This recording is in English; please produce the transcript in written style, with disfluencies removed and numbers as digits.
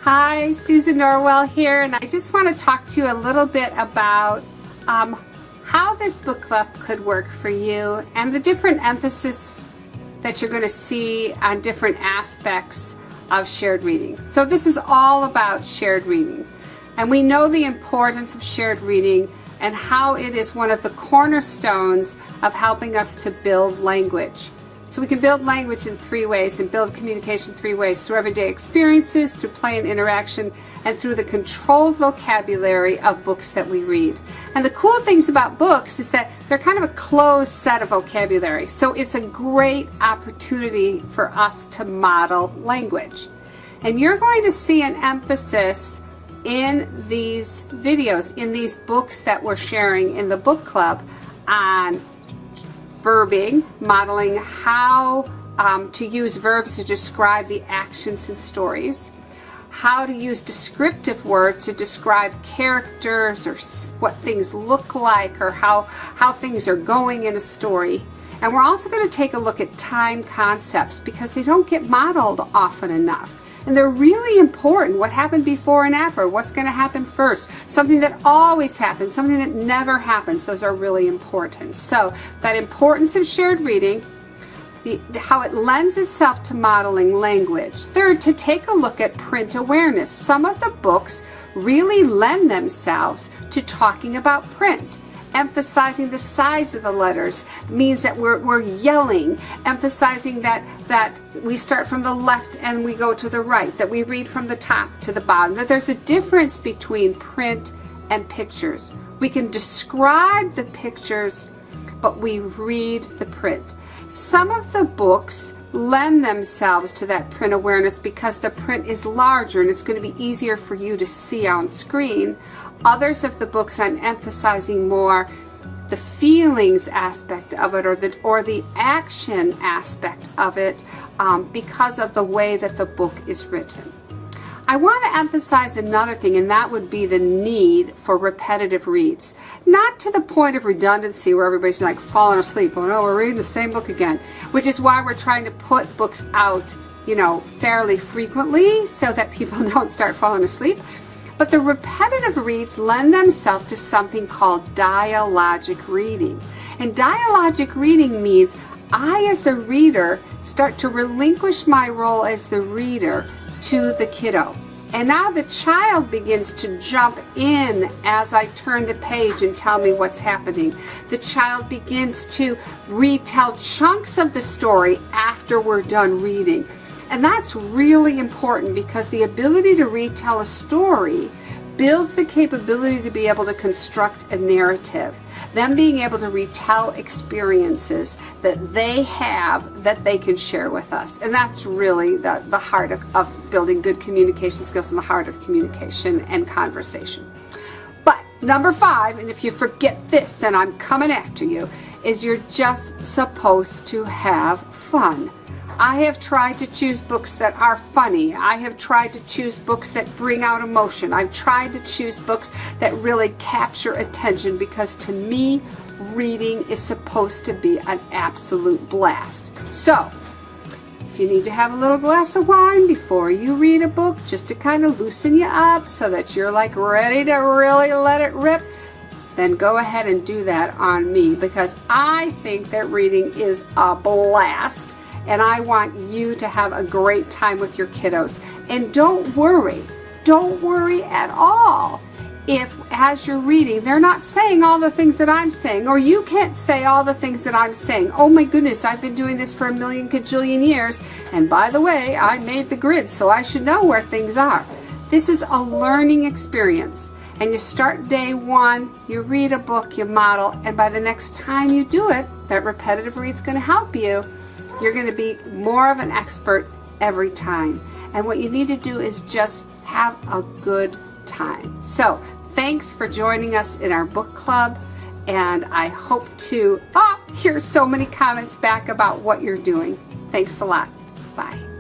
Hi, Susan Norwell here, and I just want to talk to you a little bit about how this book club could work for you and the different emphasis that you're going to see on different aspects of shared reading. So this is all about shared reading, and we know the importance of shared reading and how it is one of the cornerstones of helping us to build language. So we can build language in three ways and build communication three ways: through everyday experiences, through play and interaction, and through the controlled vocabulary of books that we read. And the cool things about books is that they're kind of a closed set of vocabulary. So it's a great opportunity for us to model language. And you're going to see an emphasis in these videos, in these books that we're sharing in the book club, on verbing, modeling how to use verbs to describe the actions in stories, how to use descriptive words to describe characters or what things look like or how things are going in a story. And we're also going to take a look at time concepts because they don't get modeled often enough. And they're really important. What happened before and after? What's going to happen first? Something that always happens, something that never happens. Those are really important. So that importance of shared reading, how it lends itself to modeling language. Third, to take a look at print awareness. Some of the books really lend themselves to talking about print. Emphasizing the size of the letters means that we're yelling, emphasizing that we start from the left and we go to the right, that we read from the top to the bottom, that there's a difference between print and pictures. We can describe the pictures, but we read the print. Some of the books lend themselves to that print awareness because the print is larger and it's going to be easier for you to see on screen. Others of the books I'm emphasizing more the feelings aspect of it or the action aspect of it because of the way that the book is written. I want to emphasize another thing, and that would be the need for repetitive reads. Not to the point of redundancy where everybody's like falling asleep. Oh no, we're reading the same book again. Which is why we're trying to put books out, fairly frequently so that people don't start falling asleep. But the repetitive reads lend themselves to something called dialogic reading. And dialogic reading means I, as a reader, start to relinquish my role as the reader to the kiddo. And now the child begins to jump in as I turn the page and tell me what's happening. The child begins to retell chunks of the story after we're done reading. And that's really important because the ability to retell a story builds the capability to be able to construct a narrative. Them being able to retell experiences that they have that they can share with us. And that's really the heart of building good communication skills and the heart of communication and conversation. But number 5, and if you forget this, then I'm coming after you, is you're just supposed to have fun. I have tried to choose books that are funny. I have tried to choose books that bring out emotion. I've tried to choose books that really capture attention because to me, reading is supposed to be an absolute blast. So, if you need to have a little glass of wine before you read a book, just to kind of loosen you up so that you're like ready to really let it rip, then go ahead and do that on me because I think that reading is a blast. And I want you to have a great time with your kiddos. And don't worry at all if as you're reading they're not saying all the things that I'm saying, or you can't say all the things that I'm saying. Oh my goodness, I've been doing this for a million cajillion years, and by the way, I made the grid, so I should know where things are. This is a learning experience. And you start day 1, you read a book, you model, and by the next time you do it, that repetitive read's going to help you. You're going to be more of an expert every time. And what you need to do is just have a good time. So thanks for joining us in our book club. And I hope to hear so many comments back about what you're doing. Thanks a lot. Bye.